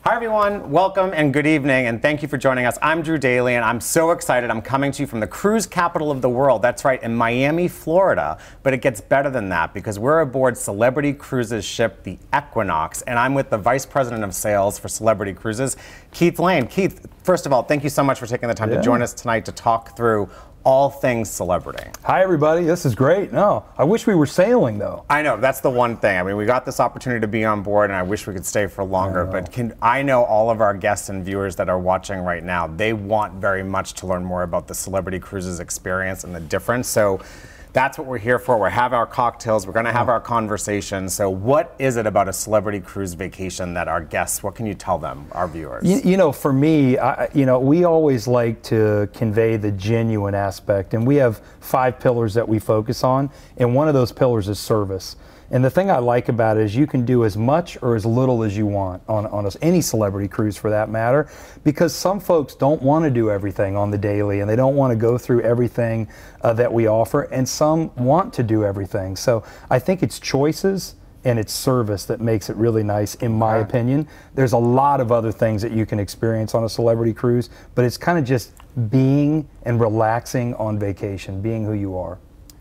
Hi everyone, welcome and good evening, and thank you for joining us. I'm Drew Daly, and I'm so excited. I'm coming to you from the cruise capital of the world. That's right, in Miami, Florida. But it gets better than that because we're aboard Celebrity Cruises ship, the Equinox, and I'm with the Vice President of Sales for Celebrity Cruises, Keith Lane. Keith, first of all, thank you so much for taking the time to join us tonight to talk through all things celebrity. Hi everybody, this is great. No, I wish we were sailing though. I know, that's the one thing. I mean, we got this opportunity to be on board and I wish we could stay for longer, but I know all of our guests and viewers that are watching right now, they want very much to learn more about the Celebrity Cruises experience and the difference. So that's what we're here for. We're having our cocktails, we're gonna have our conversation. So what is it about a celebrity cruise vacation that our guests, what can you tell them, our viewers? You know, for me, we always like to convey the genuine aspect, and we have 5 pillars that we focus on, and one of those pillars is service. And the thing I like about it is you can do as much or as little as you want on any celebrity cruise for that matter, because some folks don't want to do everything on the daily and they don't want to go through everything that we offer, and some want to do everything. So I think it's choices and it's service that makes it really nice, in my opinion. There's a lot of other things that you can experience on a celebrity cruise, but it's kind of just being and relaxing on vacation, being who you are.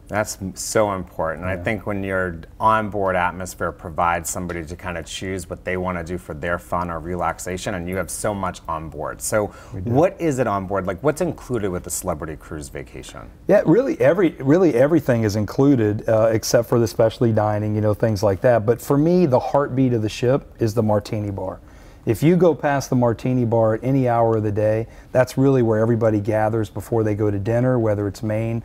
That's so important. I think when your onboard atmosphere provides somebody to kind of choose what they want to do for their fun or relaxation, and you have so much on board. So what is it on board? Like, what's included with the Celebrity Cruise vacation? Yeah, really everything is included except for the specialty dining, you know, things like that. But for me, the heartbeat of the ship is the martini bar. If you go past the martini bar at any hour of the day, that's really where everybody gathers before they go to dinner, whether it's main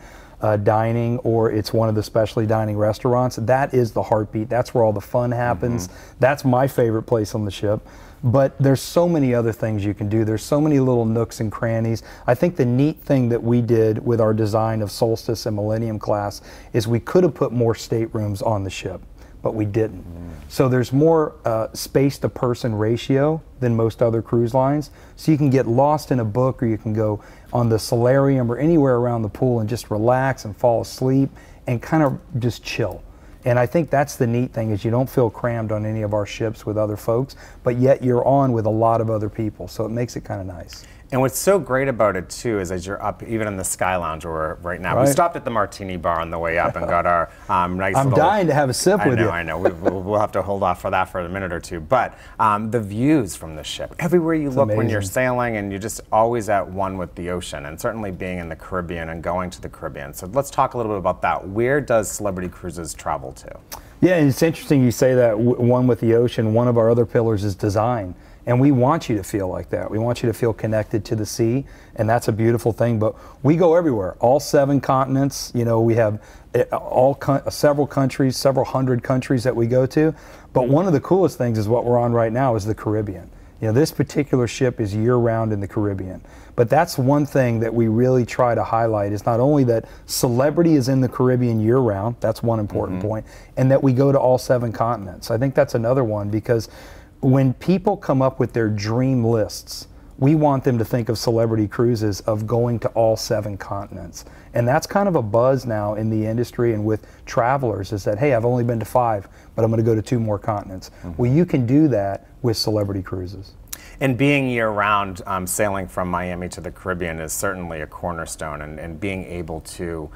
dining or it's one of the specialty dining restaurants. That is the heartbeat. That's where all the fun happens. That's my favorite place on the ship. But there's so many other things you can do. There's so many little nooks and crannies. I think the neat thing that we did with our design of Solstice and Millennium class is we could have put more staterooms on the ship, but we didn't. So there's more space to person ratio than most other cruise lines. So you can get lost in a book, or you can go on the solarium or anywhere around the pool and just relax and fall asleep and kind of just chill. And I think that's the neat thing, is you don't feel crammed on any of our ships with other folks, but yet you're on with a lot of other people. So it makes it kind of nice. And what's so great about it too is as you're up, even in the Sky Lounge where right now, we stopped at the Martini Bar on the way up and got our nice I'm dying to have a sip with you. I know. We'll have to hold off for that for a minute or two. But the views from the ship, everywhere you look when you're sailing, and you're just always at one with the ocean, and certainly being in the Caribbean and going to the Caribbean. So let's talk a little bit about that. Where does Celebrity Cruises travel to? Yeah, and it's interesting you say that, one with the ocean. One of our other pillars is design. And we want you to feel like that. We want you to feel connected to the sea, and that's a beautiful thing. But we go everywhere, all 7 continents. You know, we have several countries, several hundred countries that we go to. But one of the coolest things is what we're on right now is the Caribbean. You know, this particular ship is year-round in the Caribbean. But that's one thing that we really try to highlight, is not only that Celebrity is in the Caribbean year-round, that's one important point, and that we go to all 7 continents. I think that's another one, because when people come up with their dream lists, we want them to think of Celebrity Cruises of going to all 7 continents. And that's kind of a buzz now in the industry and with travelers, is that, hey, I've only been to 5, but I'm going to go to 2 more continents. Well, you can do that with Celebrity Cruises. And being year-round, sailing from Miami to the Caribbean is certainly a cornerstone, and being able to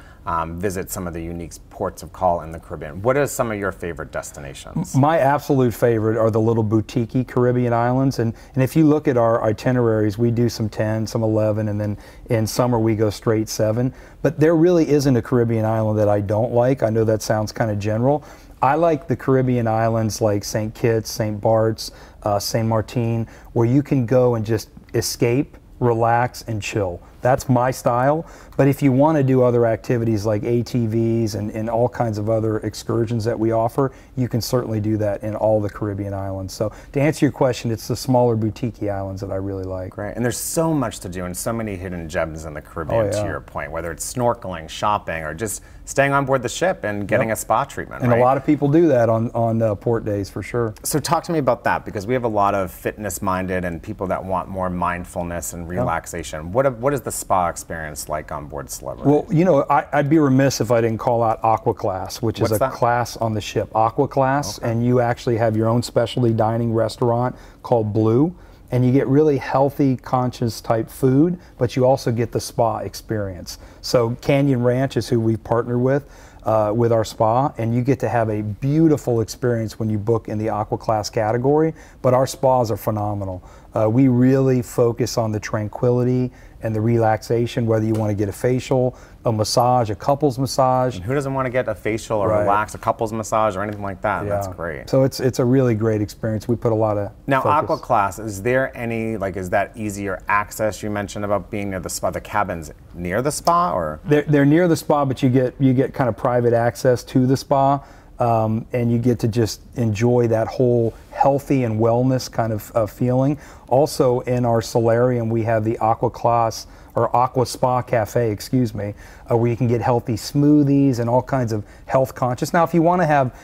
visit some of the unique ports of call in the Caribbean. What are some of your favorite destinations? My absolute favorite are the little boutique Caribbean islands. And if you look at our itineraries, we do some 10, some 11, and then in summer we go straight 7. But there really isn't a Caribbean island that I don't like. I know that sounds kind of general. I like the Caribbean islands like St. Kitts, St. Bart's, St. Martin, where you can go and just escape, relax, and chill. That's my style. But if you want to do other activities like ATVs and all kinds of other excursions that we offer, you can certainly do that in all the Caribbean islands. So to answer your question, it's the smaller boutique islands that I really like. Great. And there's so much to do and so many hidden gems in the Caribbean, to your point, whether it's snorkeling, shopping, or just staying on board the ship and getting a spa treatment. And a lot of people do that on port days, for sure. So talk to me about that, because we have a lot of fitness-minded and people that want more mindfulness and relaxation. What is the spa experience like on board Celebrity? Well, you know, I'd be remiss if I didn't call out Aqua Class, which is a class on the ship. Aqua Class, and you actually have your own specialty dining restaurant called Blue. and you get really healthy, conscious type food, but you also get the spa experience. So Canyon Ranch is who we partner with our spa, and you get to have a beautiful experience when you book in the Aqua Class category, but our spas are phenomenal. We really focus on the tranquility and the relaxation, whether you want to get a facial, a massage, a couples massage. And who doesn't want to get a facial or relax, a couples massage or anything like that? Yeah. That's great. So it's a really great experience. We put a lot of Now, focus. Aqua Class, is there any, like, is that easier access? You mentioned about being near the spa, the cabins near the spa, or? They're near the spa, but you get kind of private access to the spa, and you get to just enjoy that whole healthy and wellness kind of feeling. Also, in our solarium, we have the Aqua Class or Aqua Spa Cafe, excuse me, where you can get healthy smoothies and all kinds of health conscious. Now, if you want to have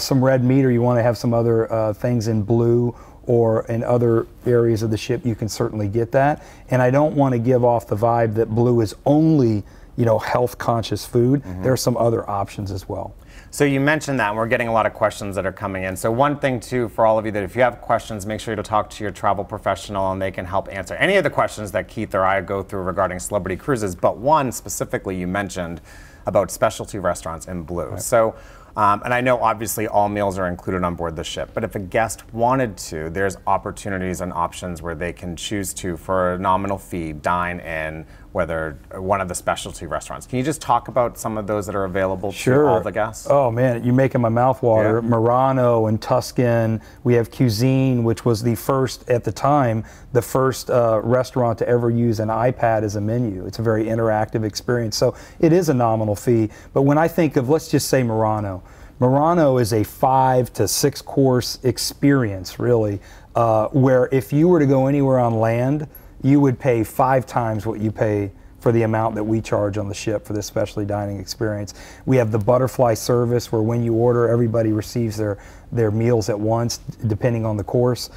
some red meat, or you want to have some other things in blue or in other areas of the ship, you can certainly get that. And I don't want to give off the vibe that blue is only, you know, health conscious food. There are some other options as well. So you mentioned that, and we're getting a lot of questions that are coming in. So one thing, too, for all of you, that if you have questions, make sure to talk to your travel professional, and they can help answer any of the questions that Keith or I go through regarding Celebrity Cruises. But one specifically you mentioned about specialty restaurants in blue. Right. So, and I know obviously all meals are included on board the ship, but if a guest wanted to, there's opportunities and options where they can choose to, for a nominal fee, dine in whether one of the specialty restaurants. Can you just talk about some of those that are available to all the guests? Oh man, you're making my mouth water. Yeah. Murano and Tuscan. We have Cuisine, which was the first, at the time, the first restaurant to ever use an iPad as a menu. It's a very interactive experience. So it is a nominal fee. But when I think of, let's just say Murano. Murano is a 5 to 6 course experience, really, where if you were to go anywhere on land, you would pay 5 times what you pay for the amount that we charge on the ship for this specialty dining experience. We have the butterfly service, where when you order, everybody receives their meals at once, depending on the course.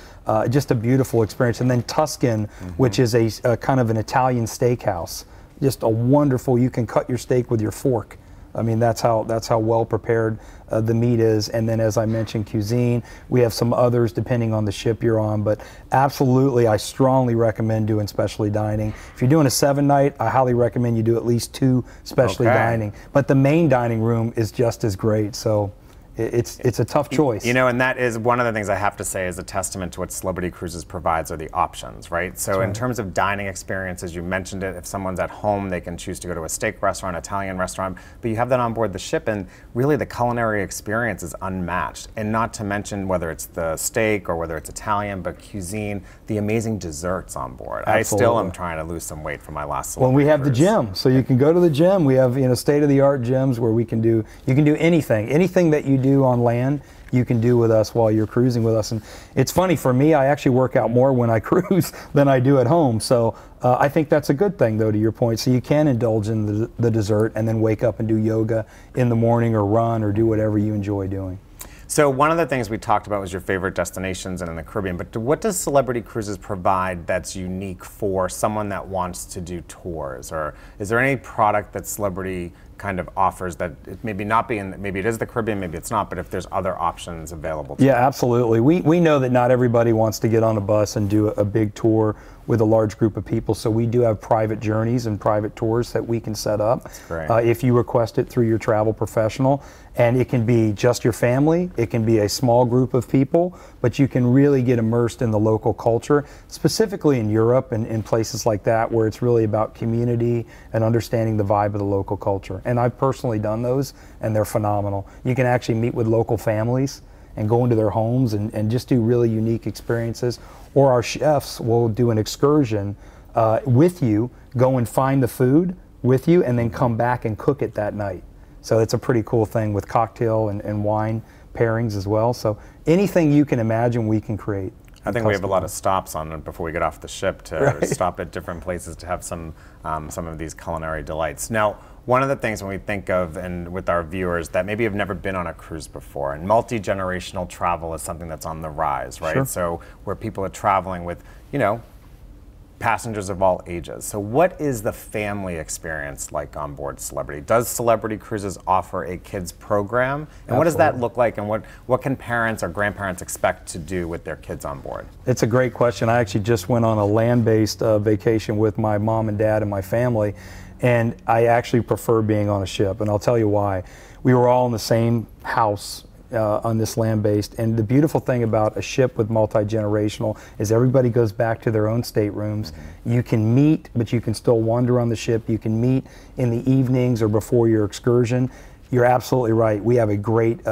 Just a beautiful experience. And then Tuscan, which is a kind of an Italian steakhouse. Just a wonderful, you can cut your steak with your fork. I mean, that's how well prepared the meat is. And then, as I mentioned, Cuisine. We have some others depending on the ship you're on, but absolutely, I strongly recommend doing specialty dining. If you're doing a 7-night, I highly recommend you do at least 2 specialty dining. But the main dining room is just as great. So it's a tough choice. You know, and that is one of the things I have to say is a testament to what Celebrity Cruises provides are the options, right? So in terms of dining experiences, you mentioned it, if someone's at home, they can choose to go to a steak restaurant, Italian restaurant, but you have that on board the ship, and really the culinary experience is unmatched. And not to mention whether it's the steak or whether it's Italian, but Cuisine, the amazing desserts on board. Absolutely. I still am trying to lose some weight from my last Celebrity Well, we have cruise. the gym, so you can go to the gym. We have, you know, state-of-the-art gyms where you can do anything that you do on land, you can do with us while you're cruising with us. And it's funny, for me, I actually work out more when I cruise than I do at home. So I think that's a good thing, though, to your point. So you can indulge in the dessert and then wake up and do yoga in the morning, or run, or do whatever you enjoy doing. So one of the things we talked about was your favorite destinations and in the Caribbean, but what does Celebrity Cruises provide that's unique for someone that wants to do tours? Or is there any product that Celebrity kind of offers that it maybe not be in, maybe it is the Caribbean, maybe it's not, but if there's other options available to Yeah, absolutely. We know that not everybody wants to get on a bus and do a big tour with a large group of people, so we do have private journeys and private tours that we can set up. That's great. If you request it through your travel professional. And it can be just your family, it can be a small group of people, but you can really get immersed in the local culture, specifically in Europe and in places like that, where it's really about community and understanding the vibe of the local culture. And I've personally done those, and they're phenomenal. You can actually meet with local families and go into their homes and just do really unique experiences. Or our chefs will do an excursion with you, go and find the food with you, and then come back and cook it that night. So it's a pretty cool thing with cocktail and wine pairings as well. So anything you can imagine, we can create. I think we have a lot of stops on it before we get off the ship to stop at different places to have some of these culinary delights. Now, one of the things when we think of, and with our viewers, that maybe have never been on a cruise before, and multi-generational travel is something that's on the rise, right? Sure. So where people are traveling with, you know, passengers of all ages. So what is the family experience like on board Celebrity? Does Celebrity Cruises offer a kids program? And what does that look like, and what can parents or grandparents expect to do with their kids on board? It's a great question. I actually just went on a land-based vacation with my mom and dad and my family, and I actually prefer being on a ship, and I'll tell you why. We were all in the same house on this land-based, and the beautiful thing about a ship with multi-generational is everybody goes back to their own staterooms. You can meet, but you can still wander on the ship. You can meet in the evenings or before your excursion. You're absolutely right. We have a great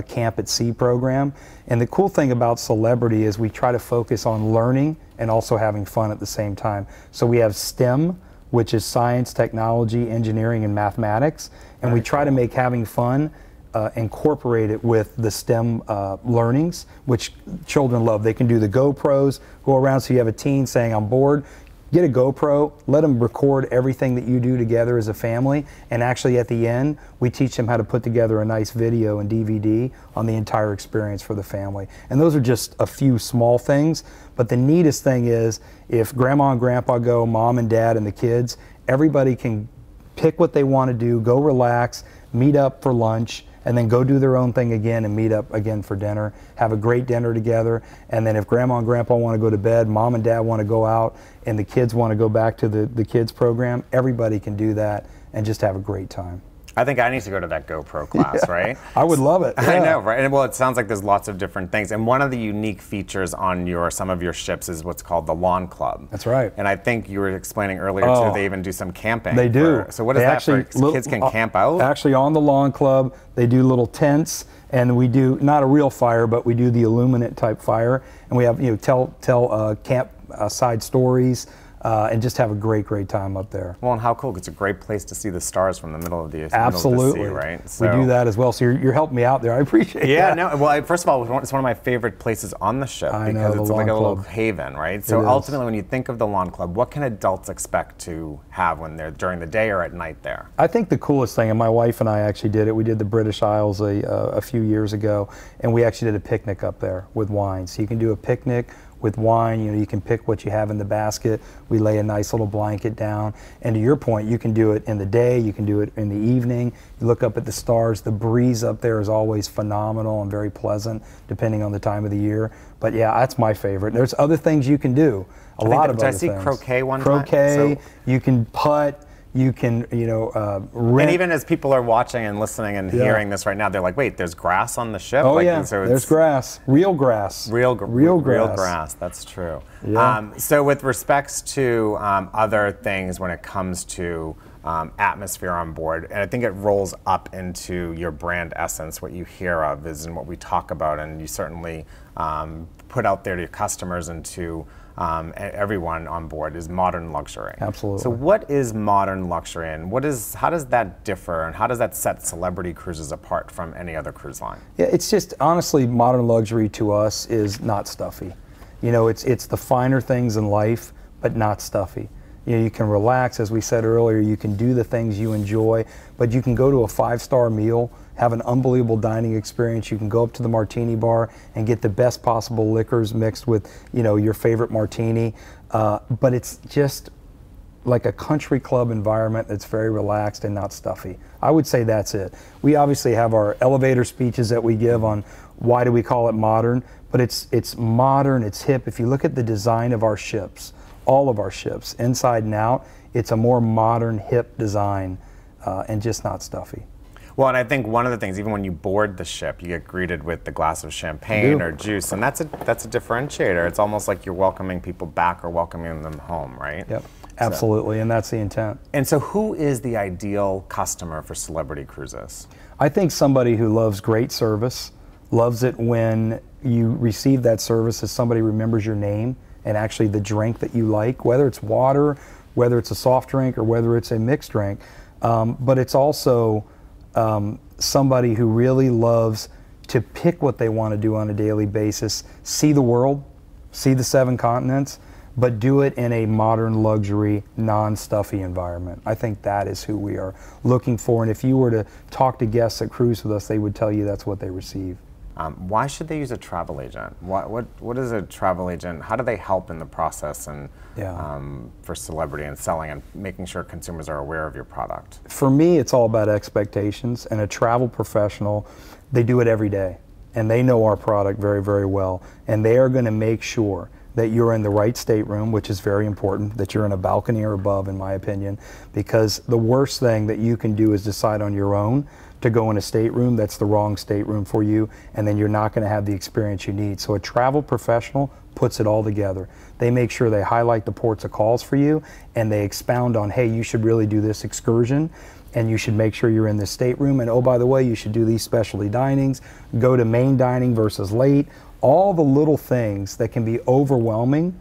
camp at sea program, and the cool thing about Celebrity is we try to focus on learning and also having fun at the same time. So we have STEM, which is science, technology, engineering, and mathematics, and we try to make having fun incorporate it with the STEM learnings, which children love. They can do the GoPros, go around, so you have a teen saying, I'm bored, get a GoPro, let them record everything that you do together as a family, and actually at the end, we teach them how to put together a nice video and DVD on the entire experience for the family. And those are just a few small things, but the neatest thing is, if grandma and grandpa go, mom and dad and the kids, everybody can pick what they want to do, go relax, meet up for lunch, and then go do their own thing again and meet up again for dinner, have a great dinner together, and then if grandma and grandpa want to go to bed, mom and dad want to go out, and the kids want to go back to the kids program, everybody can do that and just have a great time. I think I need to go to that GoPro class, right? I would love it. I know, right? And well, it sounds like there's lots of different things. And one of the unique features on some of your ships is what's called the Lawn Club. That's right. And I think you were explaining earlier too, they even do some camping. They do. So what is that for? Kids can camp out? Actually, on the Lawn Club, they do little tents, and we do not a real fire, but we do the illuminate type fire, and we have tell camp side stories. And just have a great time up there. Well, and how cool! It's a great place to see the stars from the middle of the Absolutely, middle of the sea, right? So, we do that as well. So you're helping me out there. I appreciate it. Yeah, no. Well, first of all, it's one of my favorite places on the ship because it's like a little haven, right? So ultimately, when you think of the Lawn Club, what can adults expect to have when they're during the day or at night there? I think the coolest thing, and my wife and I actually did it. We did the British Isles a few years ago, and we actually did a picnic up there with wine. So you can do a picnic with wine. You can pick what you have in the basket. We lay a nice little blanket down, and to your point, you can do it in the day, you can do it in the evening. You look up at the stars. The breeze up there is always phenomenal and very pleasant depending on the time of the year. But yeah, that's my favorite. There's other things you can do. A lot of other things. Did I see croquet one time? Croquet, so, you can putt. You can, rent. And even as people are watching and listening and hearing this right now, they're like, wait, there's grass on the ship? Oh, yeah, so there's grass. Real grass. Real grass. Real grass, that's true. Yeah. So with respects to other things when it comes to atmosphere on board, and I think it rolls up into your brand essence, what you hear of is and what we talk about, and you certainly put out there to your customers and to everyone on board is modern luxury. Absolutely. So what is modern luxury, and how does that differ, and how does that set Celebrity Cruises apart from any other cruise line? Yeah, it's just honestly, modern luxury to us is not stuffy. It's the finer things in life, but not stuffy. You can relax, as we said earlier, you can do the things you enjoy, but you can go to a 5-star meal, have an unbelievable dining experience. You can go up to the martini bar and get the best possible liquors mixed with, your favorite martini. But it's just like a country club environment that's very relaxed and not stuffy. I would say that's it. We obviously have our elevator speeches that we give on why do we call it modern, but it's modern, it's hip. If you look at the design of our ships, all of our ships, inside and out, it's a more modern, hip design and just not stuffy. Well, and I think one of the things, even when you board the ship, you get greeted with the glass of champagne or juice, and that's a differentiator. It's almost like you're welcoming people back or welcoming them home, right? Yep, absolutely, and that's the intent. And so who is the ideal customer for Celebrity Cruises? I think somebody who loves great service, loves it when you receive that service as somebody remembers your name and actually the drink that you like, whether it's water, whether it's a soft drink, or whether it's a mixed drink. But it's also somebody who really loves to pick what they want to do on a daily basis, see the world, see the 7 continents, but do it in a modern luxury, non-stuffy environment. I think that is who we are looking for, and if you were to talk to guests that cruise with us, they would tell you that's what they receive. Why should they use a travel agent? What is a travel agent? How do they help in the process and for celebrity and selling and making sure consumers are aware of your product? For me, it's all about expectations, and a travel professional, they do it every day, and they know our product very, very well, and they are going to make sure that you're in the right stateroom, which is very important, that you're in a balcony or above, in my opinion, because the worst thing that you can do is decide on your own to go in a stateroom that's the wrong stateroom for you, and then you're not going to have the experience you need. So a travel professional puts it all together. They make sure they highlight the ports of calls for you, and they expound on, hey, you should really do this excursion, and you should make sure you're in this stateroom, and oh, by the way, you should do these specialty dinings, go to main dining versus late. All the little things that can be overwhelming,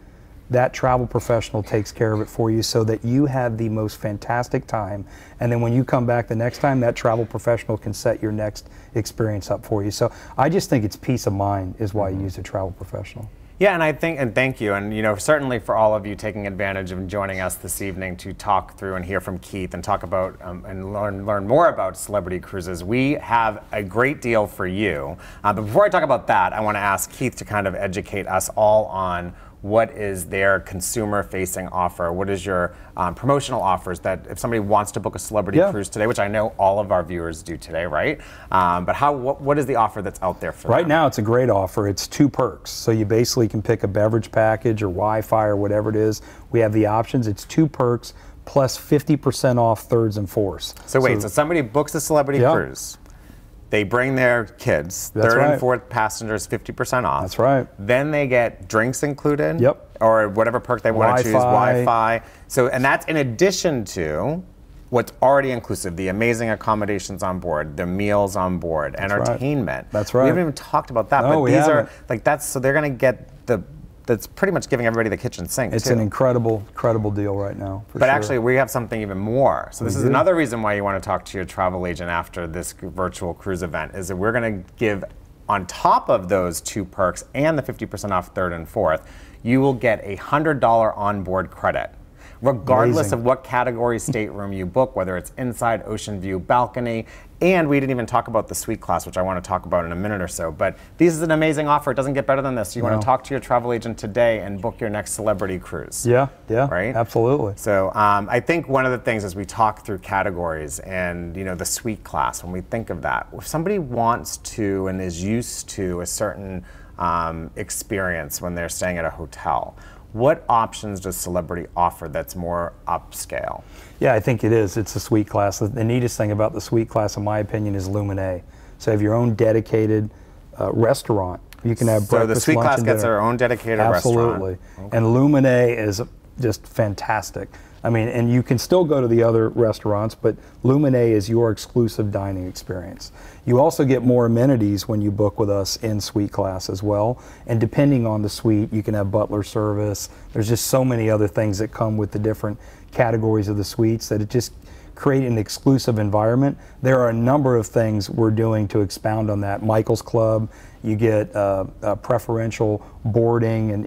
that travel professional takes care of it for you so that you have the most fantastic time. And then when you come back the next time, that travel professional can set your next experience up for you. So I just think it's peace of mind is why you use a travel professional. Yeah, and I think, and thank you, and certainly for all of you taking advantage of joining us this evening to talk through and hear from Keith and talk about and learn more about Celebrity Cruises. We have a great deal for you. But before I talk about that, I want to ask Keith to kind of educate us all on what is their consumer-facing offer? What is your promotional offers that if somebody wants to book a celebrity cruise today, which I know all of our viewers do today, right? But what is the offer that's out there for them? Right now, it's a great offer. It's 2 perks. So you basically can pick a beverage package or Wi-Fi or whatever it is. We have the options. It's 2 perks plus 50% off thirds and fourths. So wait, so somebody books a celebrity cruise. They bring their kids, That's third right. and fourth passengers 50% off. That's right. Then they get drinks included. Yep. Or whatever perk they want to choose, Wi-Fi. So, and that's in addition to what's already inclusive, the amazing accommodations on board, the meals on board, entertainment. Right. That's right. We haven't even talked about that, No, but these haven't. are, like so they're gonna get that's pretty much giving everybody the kitchen sink, It's too. an incredible deal right now. But actually, we have something even more. So this is do. another reason why you want to talk to your travel agent after this virtual cruise event, is that we're going to give, on top of those 2 perks and the 50% off third and fourth, you will get a $100 onboard credit. Regardless of what category stateroom you book, whether it's inside, ocean view, balcony, and we didn't even talk about the suite class, which I want to talk about in a minute or so. But this is an amazing offer. It doesn't get better than this. You want to talk to your travel agent today and book your next celebrity cruise. Yeah, right? Absolutely. So I think one of the things as we talk through categories and the suite class, when we think of that, if somebody wants to and is used to a certain experience when they're staying at a hotel, what options does Celebrity offer that's more upscale? Yeah, I think it is. It's a suite class. The neatest thing about the suite class, in my opinion, is Luminae. So you have your own dedicated restaurant. You can have breakfast, so the suite lunch, class and gets dinner. their own dedicated Absolutely. restaurant. Okay. And Luminae is just fantastic. I mean, and you can still go to the other restaurants, but Luminae is your exclusive dining experience. You also get more amenities when you book with us in suite class as well. And depending on the suite, you can have butler service. There's just so many other things that come with the different categories of the suites that it just create an exclusive environment. There are a number of things we're doing to expound on that. Michael's Club, you get preferential boarding and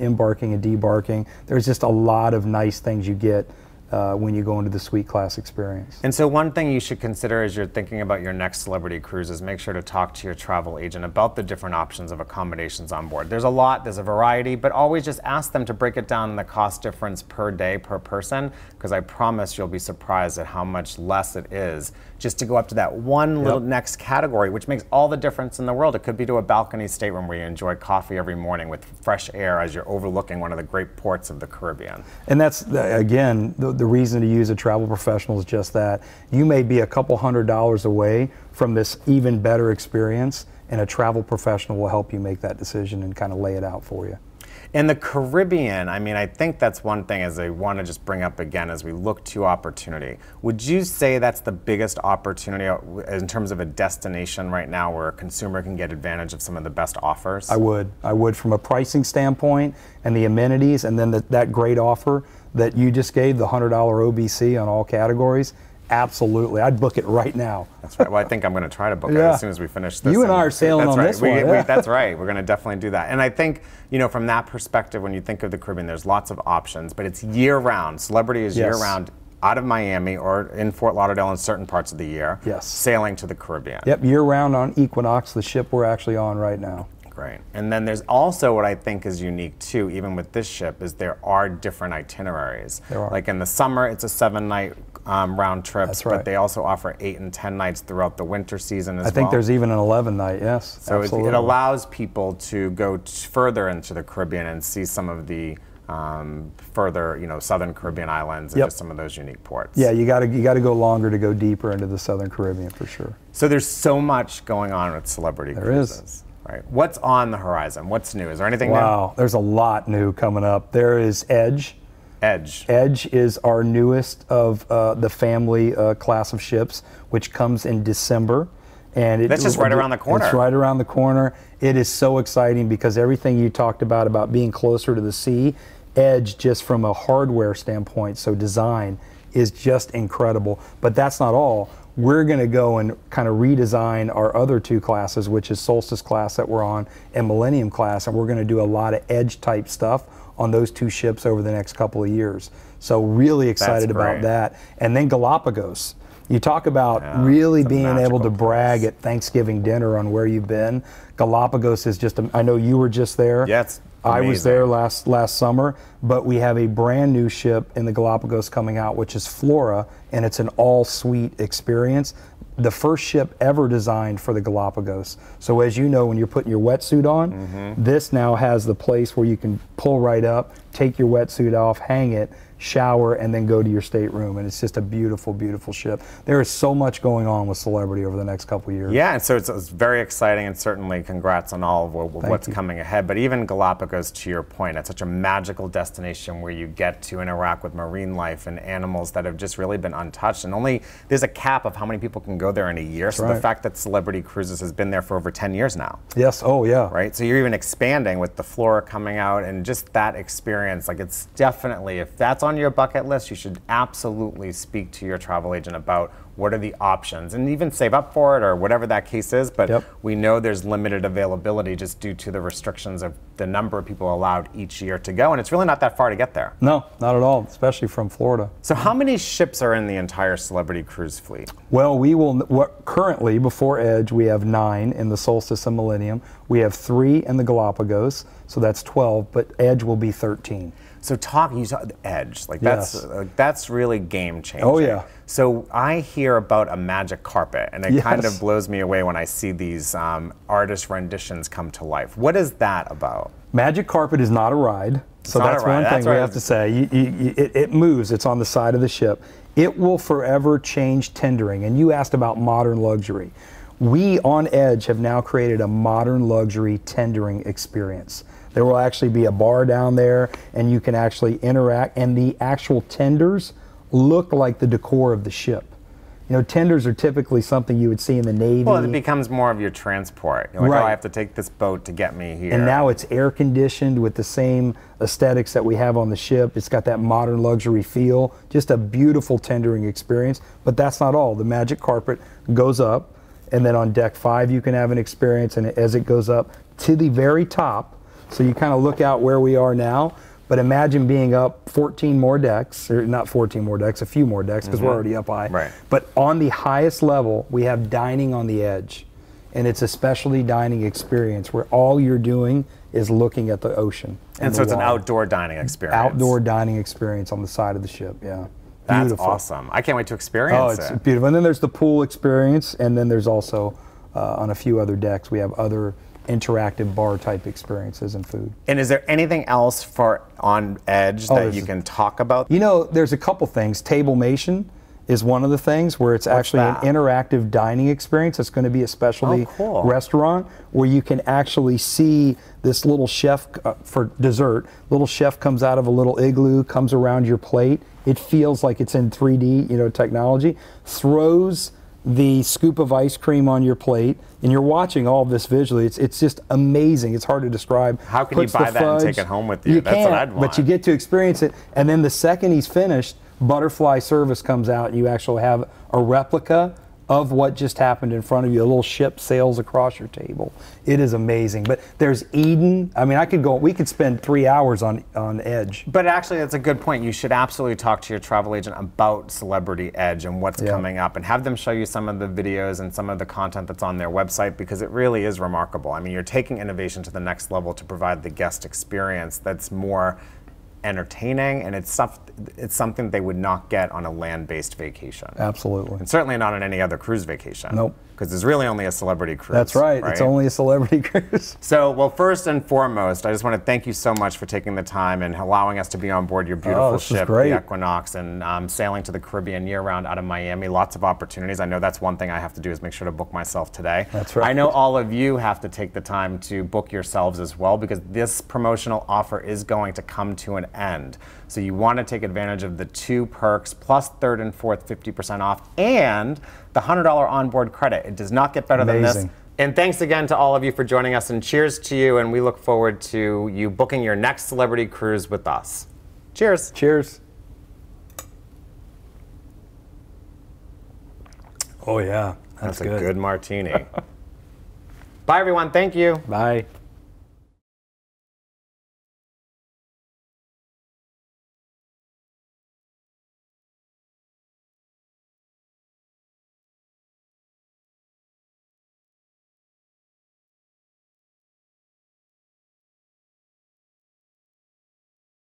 embarking and debarking. There's just a lot of nice things you get when you go into the suite class experience. And so one thing you should consider as you're thinking about your next celebrity cruise is make sure to talk to your travel agent about the different options of accommodations on board. There's a variety, but always just ask them to break it down in the cost difference per day, per person, because I promise you'll be surprised at how much less it is just to go up to that one little next category, which makes all the difference in the world. It could be to a balcony stateroom where you enjoy coffee every morning with fresh air as you're overlooking one of the great ports of the Caribbean. And that's, again, the reason to use a travel professional is just that. You may be a couple $100 away from this even better experience, and a travel professional will help you make that decision and kind of lay it out for you. In the Caribbean, I mean, I think that's one thing as I want to just bring up again as we look to opportunity. Would you say that's the biggest opportunity in terms of a destination right now where a consumer can get advantage of some of the best offers? I would from a pricing standpoint and the amenities, and then that great offer that you just gave, the $100 OBC on all categories. Absolutely. I'd book it right now. That's right. Well, I think I'm going to try to book it as soon as we finish this. You and I are sailing on this one. That's right. We're going to definitely do that. And I think, from that perspective, when you think of the Caribbean, there's lots of options, but it's year-round. Celebrity is year-round out of Miami or in Fort Lauderdale in certain parts of the year, Yes. sailing to the Caribbean. Yep, year-round on Equinox, the ship we're actually on right now. Great. And then there's also what I think is unique too, even with this ship, is there are different itineraries. There are. Like in the summer, it's a 7-night round trip, That's right. but they also offer 8 and 10 nights throughout the winter season as well. I think there's even an 11-night, yes. So absolutely. it allows people to go further into the Caribbean and see some of the further, southern Caribbean islands and Yep. just some of those unique ports. Yeah, you got to go longer to go deeper into the Southern Caribbean for sure. So there's so much going on with Celebrity There Cruises. is. Right. What's on the horizon? What's new? Is there anything Wow, there's a lot new coming up. There is Edge. new? Edge. Edge is our newest of the family class of ships, which comes in December. And That's just right around the corner. It's right around the corner. It is so exciting because everything you talked about being closer to the sea, Edge, just from a hardware standpoint, so design, is just incredible. But that's not all. We're going to go and kind of redesign our other 2 classes, which is Solstice class that we're on and Millennium class, and we're going to do a lot of Edge type stuff on those 2 ships over the next couple of years. So really excited about that. And then Galapagos. You talk about really being able to brag at Thanksgiving dinner on where you've been. Galapagos is just, I know you were just there. Yeah, it's I was amazing. there last summer, but we have a brand new ship in the Galapagos coming out, which is Flora, and it's an all-suite experience. The first ship ever designed for the Galapagos. So as you know, when you're putting your wetsuit on, this now has the place where you can pull right up, take your wetsuit off, hang it, shower, and then go to your stateroom. And it's just a beautiful, beautiful ship. There is so much going on with Celebrity over the next couple of years. Yeah, and so it's very exciting, and certainly congrats on all of what's coming ahead. But even Galapagos, to your point, it's such a magical destination where you get to interact with marine life and animals that have just really been untouched. And there's a cap of how many people can go there in a year. So the fact that Celebrity Cruises has been there for over 10 years now. Yes, oh yeah. Right, so you're even expanding with the Flora coming out, and just that experience, like it's definitely, if that's on your bucket list, you should absolutely speak to your travel agent about what are the options, and even save up for it or whatever that case is. But we know there's limited availability just due to the restrictions of the number of people allowed each year to go, and it's really not that far to get there. No, not at all, especially from Florida. So how many ships are in the entire Celebrity Cruise fleet? Well, we will, currently before Edge, we have 9 in the Solstice and Millennium. We have 3 in the Galapagos, so that's 12, but Edge will be 13. So you talk Edge, like that's really game changing. Oh yeah. So I hear about a magic carpet, and it kind of blows me away when I see these artist renditions come to life. What is that about? Magic carpet is not a ride, so that's one thing we have to say. It moves. It's on the side of the ship. It will forever change tendering. And you asked about modern luxury. We on Edge have now created a modern luxury tendering experience. There will actually be a bar down there, and you can actually interact, and the actual tenders look like the decor of the ship. You know, tenders are typically something you would see in the Navy. Well, it becomes more of your transport. You're like, oh, I have to take this boat to get me here. And now it's air conditioned with the same aesthetics that we have on the ship. It's got that modern luxury feel, just a beautiful tendering experience. But that's not all. The magic carpet goes up, and then on deck 5 you can have an experience, and as it goes up to the very top, so you kind of look out where we are now, but imagine being up 14 more decks, or not 14 more decks, a few more decks, because we're already up high. Right. But on the highest level, we have dining on the Edge. And it's a specialty dining experience where all you're doing is looking at the ocean. And so it's an outdoor dining experience. Outdoor dining experience on the side of the ship, yeah. That's beautiful. Awesome. I can't wait to experience it. Oh, it's beautiful. And then there's the pool experience, and then there's also, on a few other decks, we have other interactive bar type experiences and food. And is there anything else on Edge that you can talk about? You know, there's a couple things. Tablemation is one of the things where it's actually an interactive dining experience. It's going to be a specialty restaurant where you can actually see this little chef for dessert. Little chef comes out of a little igloo, comes around your plate. It feels like it's in 3D, technology. Throws the scoop of ice cream on your plate, and you're watching all of this visually. It's just amazing. It's hard to describe. How can you buy that and take it home with you? That's what I'd want. But you get to experience it, and then the second he's finished, butterfly service comes out, and you actually have a replica of what just happened in front of you. A little ship sails across your table. It is amazing. But there's Eden. I mean, we could spend 3 hours on Edge. But actually, that's a good point. You should absolutely talk to your travel agent about Celebrity Edge and what's coming up, and have them show you some of the videos and some of the content that's on their website, because it really is remarkable. I mean, you're taking innovation to the next level to provide the guest experience that's more entertaining, and it's something they would not get on a land-based vacation. Absolutely. And certainly not on any other cruise vacation. Nope. Because there's really only a Celebrity Cruise. That's right. It's only a Celebrity Cruise. So, well, first and foremost, I just want to thank you so much for taking the time and allowing us to be on board your beautiful ship, the Equinox, and sailing to the Caribbean year-round out of Miami. Lots of opportunities. I know that's one thing I have to do, is make sure to book myself today. That's right. I know all of you have to take the time to book yourselves as well, because this promotional offer is going to come to an end. So you want to take advantage of the 2 perks, plus 3rd and 4th 50% off, and the $100 onboard credit. It does not get better than this. And thanks again to all of you for joining us, and cheers to you, and we look forward to you booking your next Celebrity Cruise with us. Cheers. Cheers. Oh yeah, that's a good martini. Bye everyone, thank you. Bye.